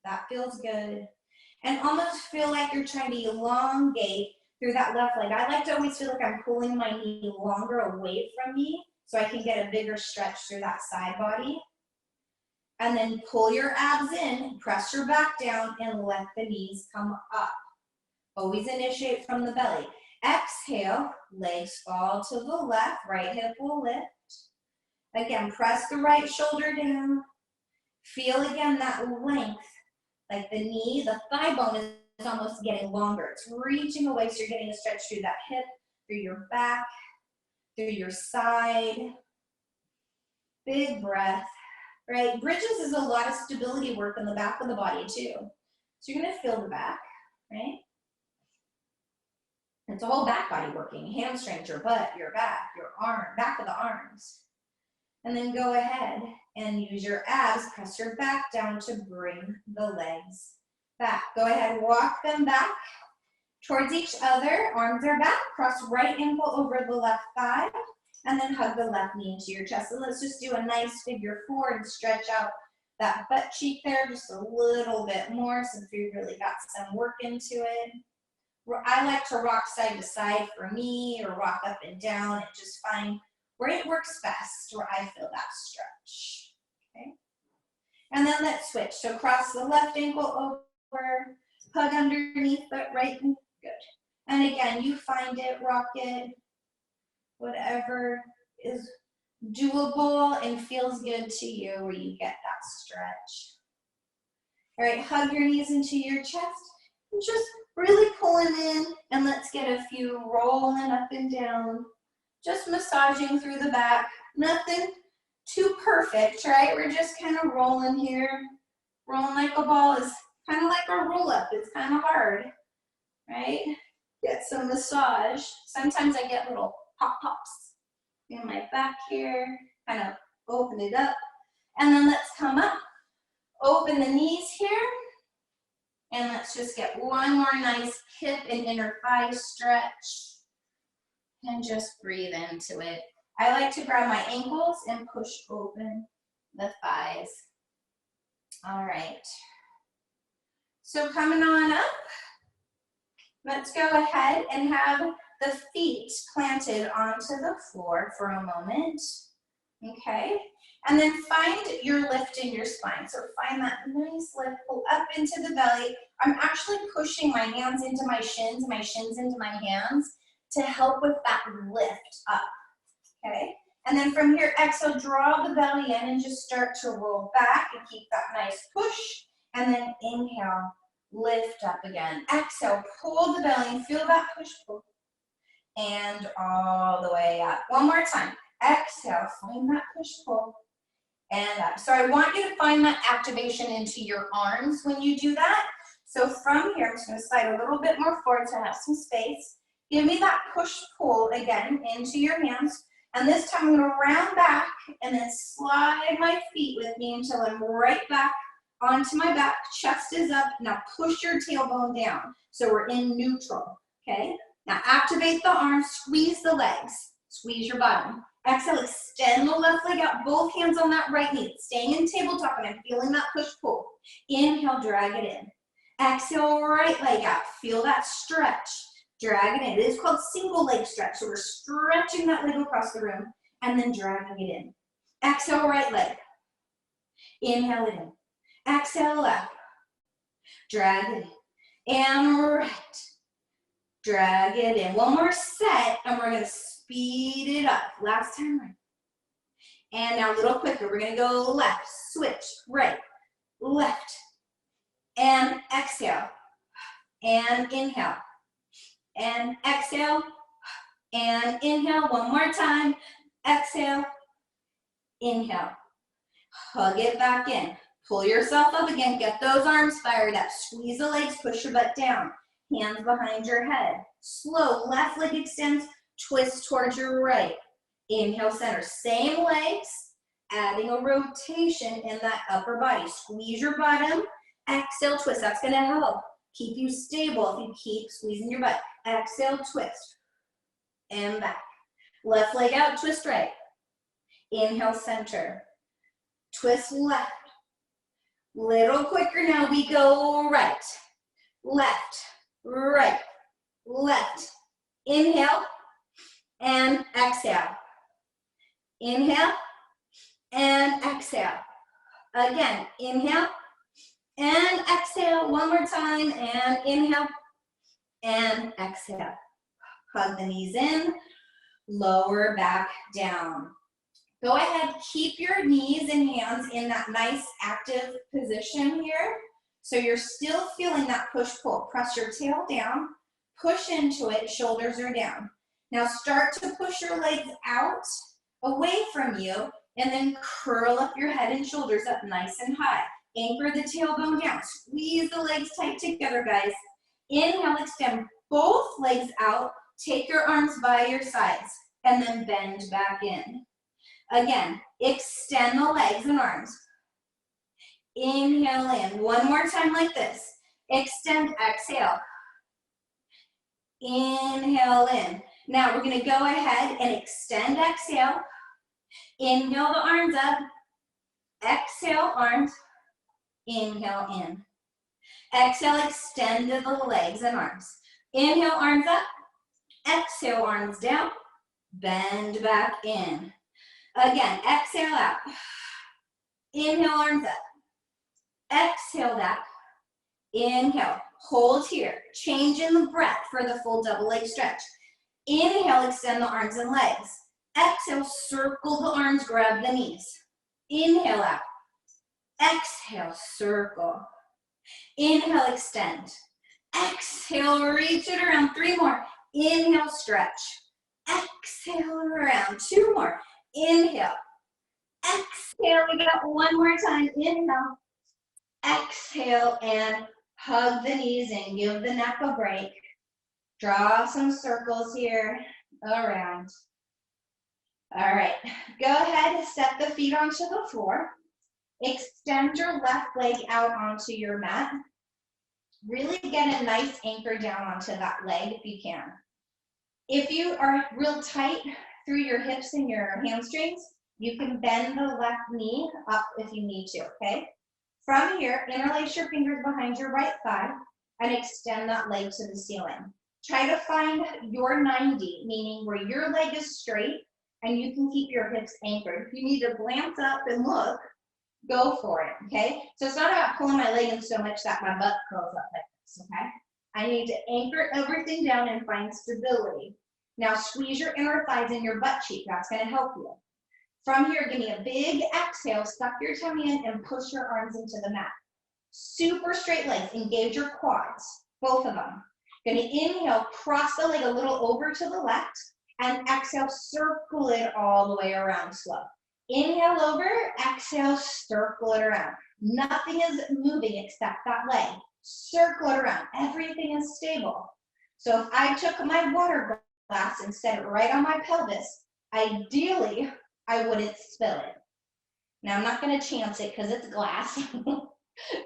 That feels good. And almost feel like you're trying to elongate through that left leg. I like to always feel like I'm pulling my knee longer away from me so I can get a bigger stretch through that side body. And then pull your abs in, press your back down, and let the knees come up. Always initiate from the belly. Exhale, legs fall to the left, right hip will lift. Again, press the right shoulder down. Feel again that length, like the knee, the thigh bone is almost getting longer. It's reaching away, so you're getting a stretch through that hip, through your back, through your side. Big breath, right? Bridges is a lot of stability work in the back of the body too. So you're gonna feel the back, right? It's a whole back body working. Hamstrings, your butt, your back, your arm, back of the arms. And then go ahead and use your abs, press your back down to bring the legs back. Go ahead, walk them back towards each other. Arms are back, cross right ankle over the left thigh, and then hug the left knee into your chest. And let's just do a nice figure 4 and stretch out that butt cheek there just a little bit more since we really got some work into it. I like to rock side to side for me, or rock up and down, and just find where it works best, where I feel that stretch, okay? And then let's switch. So cross the left ankle over, hug underneath the right, good. And again, you find it, rock it, whatever is doable and feels good to you, where you get that stretch. All right, hug your knees into your chest, and just really pulling in, and let's get a few rolling up and down. Just massaging through the back. Nothing too perfect, right? We're just kind of rolling here. Rolling like a ball is kind of like a roll up. It's kind of hard, right? Get some massage. Sometimes I get little pop pops. in my back here, kind of open it up. And then let's come up, open the knees here. And let's just get one more nice hip and inner thigh stretch. And just breathe into it. I like to grab my ankles and push open the thighs. All right. So coming on up, let's go ahead and have the feet planted onto the floor for a moment. Okay. And then find your lift in your spine. So find that nice lift, pull up into the belly. I'm actually pushing my hands into my shins into my hands to help with that lift up, okay? And then from here, exhale, draw the belly in and just start to roll back and keep that nice push. And then inhale, lift up again. Exhale, pull the belly and feel that push-pull. And all the way up. One more time. Exhale, find that push-pull. And up. So I want you to find that activation into your arms when you do that. So from here, I'm just going to slide a little bit more forward to have some space. Give me that push-pull again into your hands. And this time I'm going to round back and then slide my feet with me until I'm right back onto my back. Chest is up. Now push your tailbone down. So we're in neutral, okay? Now activate the arms, squeeze the legs, squeeze your bottom. Exhale, extend the left leg out, both hands on that right knee. Staying in tabletop and I'm feeling that push-pull. Inhale, drag it in. Exhale, right leg out. Feel that stretch. Drag it in. It is called single leg stretch. So we're stretching that leg across the room and then dragging it in. Exhale, right leg. Inhale it in. Exhale, left. Drag it in. And right. Drag it in. One more set and we're going to speed it up. Last time right. And now a little quicker. We're going to go left, switch, right, left. And exhale. And inhale. And exhale, and inhale, one more time, exhale, inhale, hug it back in, pull yourself up again, get those arms fired up, squeeze the legs, push your butt down, hands behind your head, slow, left leg extends, twist towards your right, inhale, center, same legs, adding a rotation in that upper body, squeeze your bottom, exhale, twist, that's gonna help. Keep you stable if you keep squeezing your butt. Exhale, twist, and back. Left leg out, twist right. Inhale, center. Twist left. Little quicker now, we go right, left, right, left. Inhale, and exhale. Inhale, and exhale. Again, inhale, and exhale, one more time, and inhale, and exhale. Hug the knees in, lower back down. Go ahead, keep your knees and hands in that nice active position here. So you're still feeling that push-pull. Press your tail down, push into it, shoulders are down. Now start to push your legs out, away from you, and then curl up your head and shoulders up nice and high. Anchor the tailbone down. Squeeze the legs tight together, guys. Inhale, extend both legs out. Take your arms by your sides and then bend back in. Again, extend the legs and arms. Inhale in. One more time like this. Extend, exhale. Inhale in. Now we're going to go ahead and extend, exhale. Inhale the arms up. Exhale, arms. Inhale in. Exhale, extend the legs and arms. Inhale, arms up. Exhale, arms down. Bend back in. Again, exhale out. Inhale, arms up. Exhale back. Inhale. Hold here. Change in the breath for the full double leg stretch. Inhale, extend the arms and legs. Exhale, circle the arms, grab the knees. Inhale out. Exhale, circle. Inhale, extend. Exhale, reach it around. 3 more. Inhale, stretch. Exhale, around. 2 more. Inhale. Exhale, we got 1 more time. Inhale. Exhale, and hug the knees in. Give the neck a break. Draw some circles here around. All right, go ahead, step the feet onto the floor. Extend your left leg out onto your mat. Really get a nice anchor down onto that leg if you can. If you are real tight through your hips and your hamstrings, you can bend the left knee up if you need to, okay? From here, interlace your fingers behind your right thigh and extend that leg to the ceiling. Try to find your 90, meaning where your leg is straight and you can keep your hips anchored. If you need to glance up and look, go for it, okay? So it's not about pulling my leg in so much that my butt curls up like this, okay? I need to anchor everything down and find stability. Now squeeze your inner thighs and your butt cheek. That's gonna help you. From here, give me a big exhale, stuff your tummy in and push your arms into the mat. Super straight legs, engage your quads, both of them. Gonna inhale, cross the leg a little over to the left, and exhale, circle it all the way around slow. Inhale over, exhale, circle it around. Nothing is moving except that leg. Circle it around, everything is stable. So if I took my water glass and set it right on my pelvis, ideally, I wouldn't spill it. Now I'm not gonna chance it because it's glass.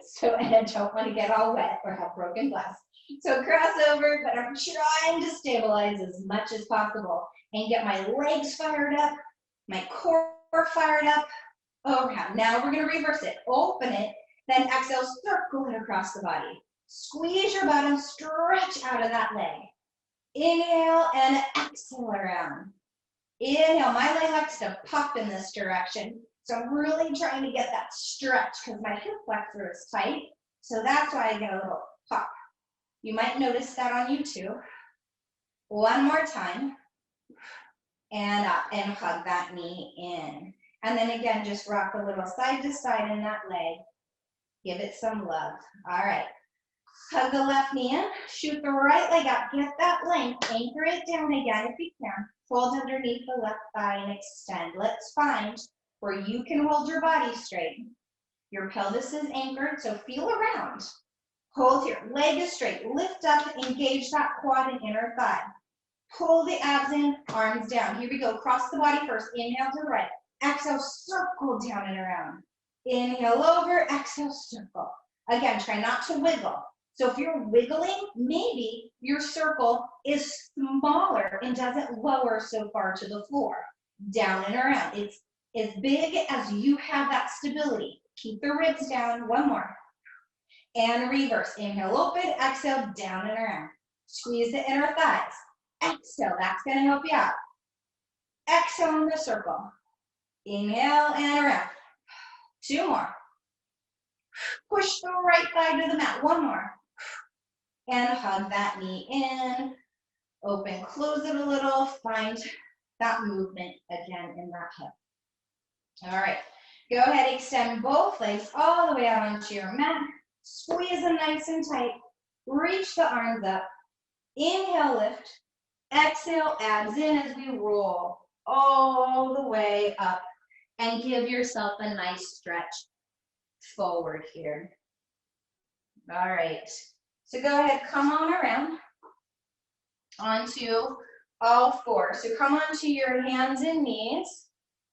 So, and I don't want to get all wet or have broken glass. So cross over, but I'm trying to stabilize as much as possible and get my legs fired up, my core fired up, overhand. Now we're gonna reverse it. Open it, then exhale, circle it across the body. Squeeze your bottom, stretch out of that leg. Inhale and exhale around. Inhale, my leg likes to pop in this direction. So I'm really trying to get that stretch because my hip flexor is tight. So that's why I get a little pop. You might notice that on YouTube. One more time. And up and hug that knee in. And then again, just rock a little side to side in that leg. Give it some love. All right. Hug the left knee in, shoot the right leg up, get that length, anchor it down again if you can. Fold underneath the left thigh and extend. Let's find where you can hold your body straight. Your pelvis is anchored, so feel around. Hold here, leg is straight, lift up, engage that quad and inner thigh. Pull the abs in, arms down. Here we go, cross the body first, inhale to the right. Exhale, circle down and around. Inhale over, exhale, circle. Again, try not to wiggle. So if you're wiggling, maybe your circle is smaller and doesn't lower so far to the floor. Down and around. It's as big as you have that stability. Keep the ribs down. One more. And reverse. Inhale, open. Exhale, down and around. Squeeze the inner thighs. Exhale. That's going to help you out. Exhale in the circle. Inhale and around. Two more. Push the right thigh to the mat. One more. And hug that knee in. Open, close it a little. Find that movement again in that hip. All right. Go ahead, extend both legs all the way out onto your mat. Squeeze them nice and tight. Reach the arms up. Inhale, lift. Exhale, abs in as we roll all the way up. And give yourself a nice stretch forward here. All right. So go ahead, come on around onto all fours. So come onto your hands and knees.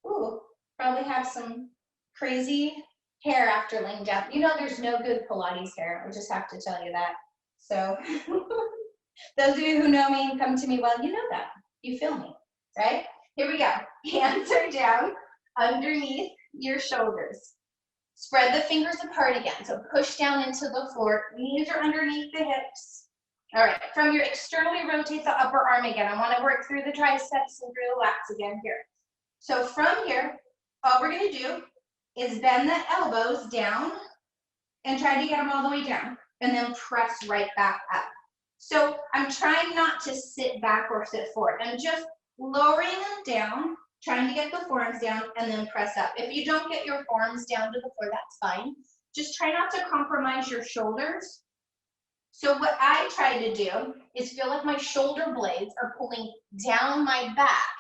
Ooh, probably have some crazy hair after laying down. You know there's no good Pilates hair. I just have to tell you that. So those of you who know me and come to me, well, you know that. You feel me, right? Here we go. Hands are down underneath your shoulders. Spread the fingers apart again. So push down into the floor. Knees are underneath the hips. All right. From your externally rotate the upper arm again. I want to work through the triceps and relax again here. So from here, all we're going to do is bend the elbows down and try to get them all the way down. And then press right back up. So I'm trying not to sit back or sit forward. I'm just lowering them down, trying to get the forearms down, and then press up. If you don't get your forearms down to the floor, that's fine. Just try not to compromise your shoulders. So what I try to do is feel like my shoulder blades are pulling down my back,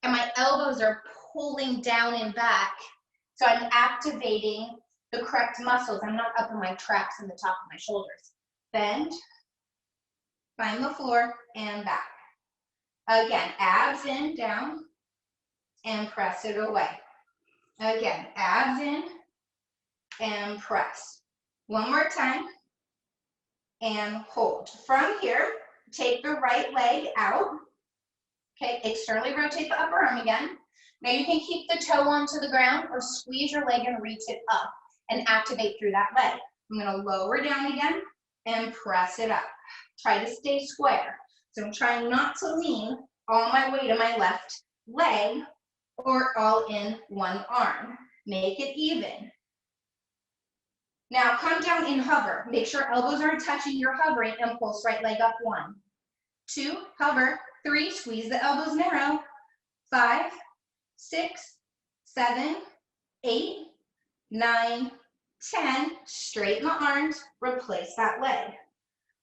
and my elbows are pulling down and back. So I'm activating the correct muscles. I'm not up in my traps in the top of my shoulders. Bend, find the floor, and back. Again, abs in, down. and press it away. Again, abs in and press. One more time and hold. From here, take the right leg out. Okay, externally rotate the upper arm again. Now you can keep the toe onto the ground or squeeze your leg and reach it up and activate through that leg. I'm gonna lower down again and press it up. Try to stay square. So I'm trying not to lean all my weight on my left leg or all in one arm. Make it even. Now come down in hover. Make sure elbows aren't touching. You're hovering and pulse right leg up. 1, 2, hover. 3, squeeze the elbows narrow. 5, 6, 7, 8, 9, 10. Straighten the arms. Replace that leg.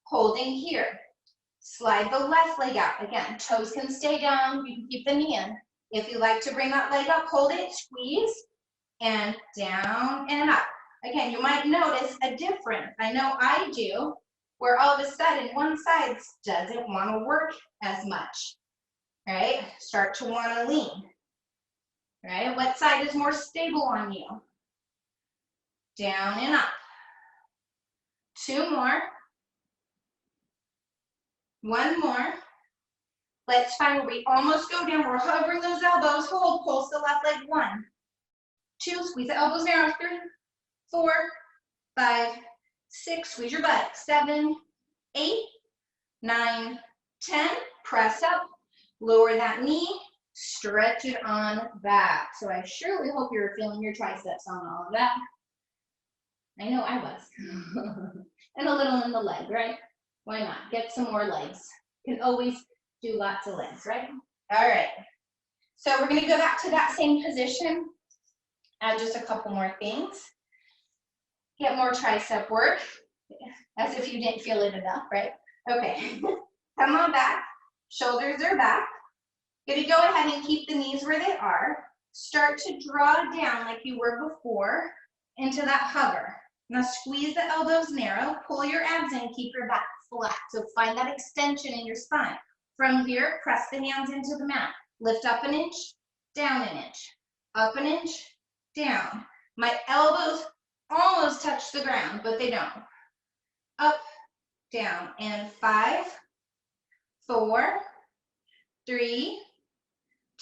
Holding here. Slide the left leg out. Again, toes can stay down. You can keep the knee in. If you like to bring that leg up, hold it, squeeze, and down and up. Again, you might notice a difference. I know I do, where all of a sudden one side doesn't want to work as much. All right, start to want to lean. All right, what side is more stable on you? Down and up. 2 more. 1 more. Let's find where we almost go down. We're hovering those elbows. Hold, pulse the left leg. 1, 2, squeeze the elbows narrow. 3, 4, 5, 6, squeeze your butt. 7, 8, 9, 10. Press up, lower that knee, stretch it on back. So I surely hope you're feeling your triceps on all of that. I know I was. And a little in the leg, right? Why not? Get some more legs. You can always do lots of legs, right? All right. So we're going to go back to that same position. Add just a couple more things. Get more tricep work, as if you didn't feel it enough, right? Okay. Come on back. Shoulders are back. Going to go ahead and keep the knees where they are. Start to draw down like you were before into that hover. Now squeeze the elbows narrow, pull your abs in, keep your back flat. So find that extension in your spine. From here, press the hands into the mat. Lift up an inch, down an inch, up an inch, down. My elbows almost touch the ground, but they don't. Up, down, and 5, 4, 3,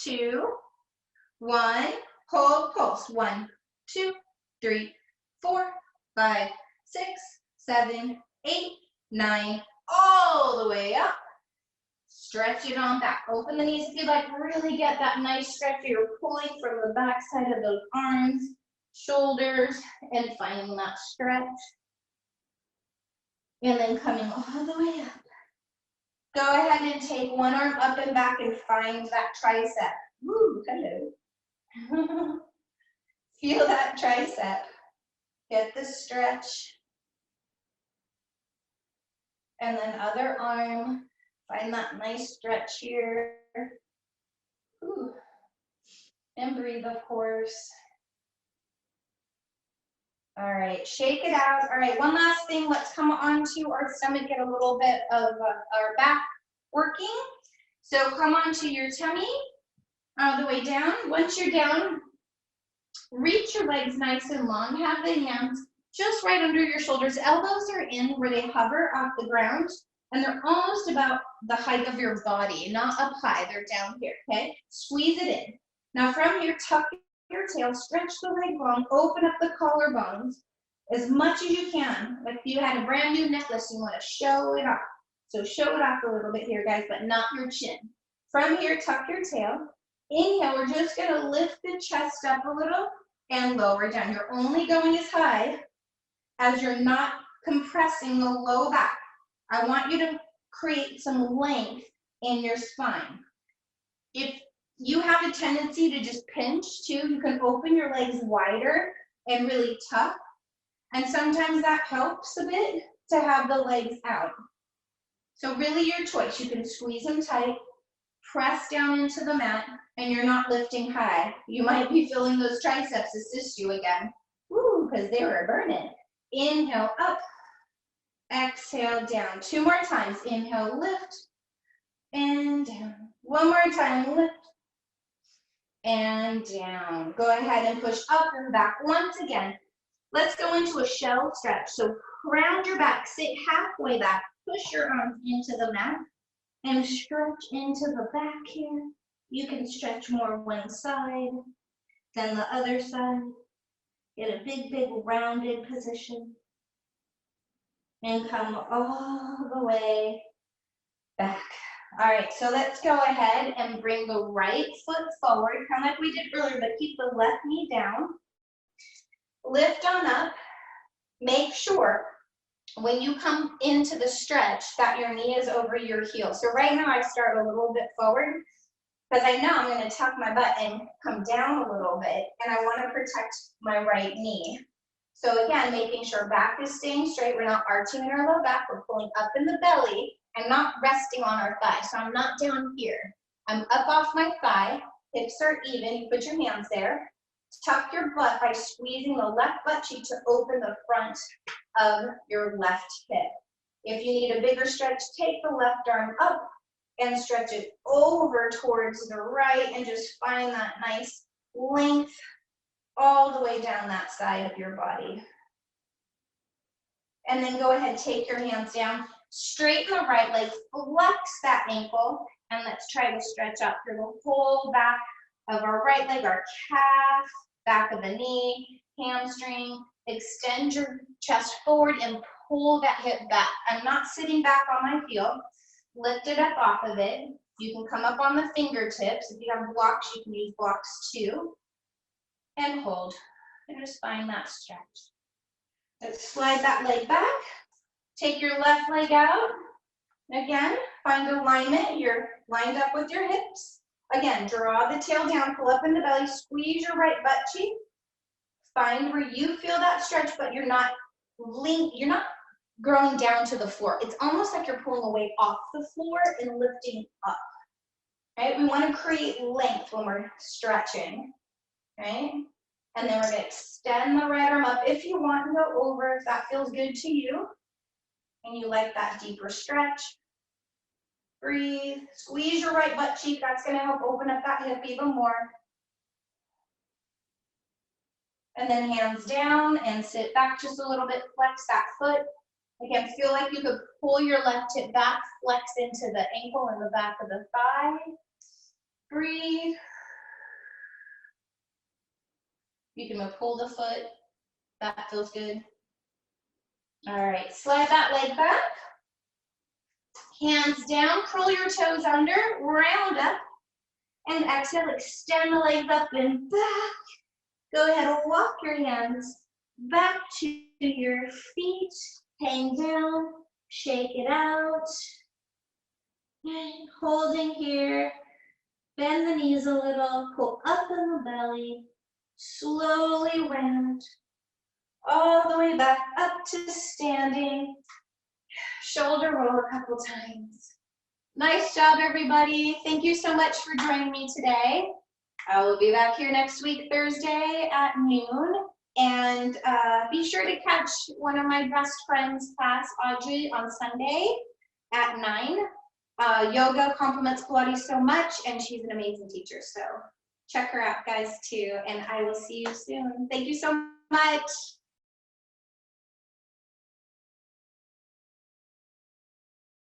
2, 1. Hold, pulse. 1, 2, 3, 4, 5, 6, 7, 8, 9, all the way up. Stretch it on back. Open the knees if you'd like. Really get that nice stretch. You're pulling from the back side of those arms, shoulders, and finding that stretch. And then coming all the way up. Go ahead and take one arm up and back and find that tricep. Woo, hello. Feel that tricep. Get the stretch. And then other arm. Find that nice stretch here. Ooh. And breathe, of course. All right, shake it out. All right, one last thing. Let's come onto our stomach, get a little bit of our back working. So come onto your tummy all the way down. Once you're down, reach your legs nice and long. Have the hands just right under your shoulders. Elbows are in where they hover off the ground. And they're almost about the height of your body, not up high. They're down here, okay? Squeeze it in. Now from here, tuck your tail, stretch the leg long, open up the collarbones as much as you can. Like if you had a brand new necklace, you want to show it off. So show it off a little bit here, guys, but not your chin. From here, tuck your tail. Inhale, we're just going to lift the chest up a little and lower down. You're only going as high as you're not compressing the low back. I want you to create some length in your spine. If you have a tendency to just pinch too, you can open your legs wider and really tuck. And sometimes that helps a bit to have the legs out. So really your choice. You can squeeze them tight, press down into the mat, and you're not lifting high. You might be feeling those triceps assist you again. Woo, because they were burning. Inhale, up. Exhale, down. 2 more times. Inhale, lift, and down. 1 more time, lift, and down. Go ahead and push up and back once again. Let's go into a shell stretch. So round your back, sit halfway back, push your arms into the mat, and stretch into the back here. You can stretch more one side than the other side. Get a big, big rounded position. And come all the way back. All right, so let's go ahead and bring the right foot forward, kind of like we did earlier, but keep the left knee down. Lift on up. Make sure when you come into the stretch that your knee is over your heel. So right now I start a little bit forward because I know I'm going to tuck my butt and come down a little bit, and I want to protect my right knee. So again, making sure back is staying straight. We're not arching in our low back. We're pulling up in the belly and not resting on our thigh. So I'm not down here. I'm up off my thigh. Hips are even. You put your hands there. Tuck your butt by squeezing the left butt cheek to open the front of your left hip. If you need a bigger stretch, take the left arm up and stretch it over towards the right and just find that nice length all the way down that side of your body. And then go ahead, take your hands down, straighten the right leg, flex that ankle, and let's try to stretch out through the whole back of our right leg, our calf, back of the knee, hamstring. Extend your chest forward and pull that hip back. I'm not sitting back on my heel. Lift it up off of it. You can come up on the fingertips. If you have blocks, you can use blocks too. And hold. And just find that stretch. Let's slide that leg back. Take your left leg out. Again, find alignment. You're lined up with your hips. Again, draw the tail down, pull up in the belly, squeeze your right butt cheek. Find where you feel that stretch, but you're not growing down to the floor. It's almost like you're pulling away off the floor and lifting up. Right? We want to create length when we're stretching. Right? And then we're going to extend the right arm up if you want to go over, if that feels good to you. And you like that deeper stretch. Breathe. Squeeze your right butt cheek. That's going to help open up that hip even more. And then hands down and sit back just a little bit. Flex that foot. Again, feel like you could pull your left hip back, flex into the ankle and the back of the thigh. Breathe. You can pull the foot. That feels good. All right, slide that leg back. Hands down, curl your toes under, round up. And exhale, extend the legs up and back. Go ahead and walk your hands back to your feet. Hang down, shake it out. And holding here. Bend the knees a little, pull up in the belly. Slowly round. All the way back up to standing. Shoulder roll a couple times. Nice job, everybody. Thank you so much for joining me today. I will be back here next week, Thursday at noon. And be sure to catch one of my best friends' class, Audrey, on Sunday at 9. Yoga complements Pilates so much, and she's an amazing teacher. So check her out, guys, too. And I will see you soon. Thank you so much.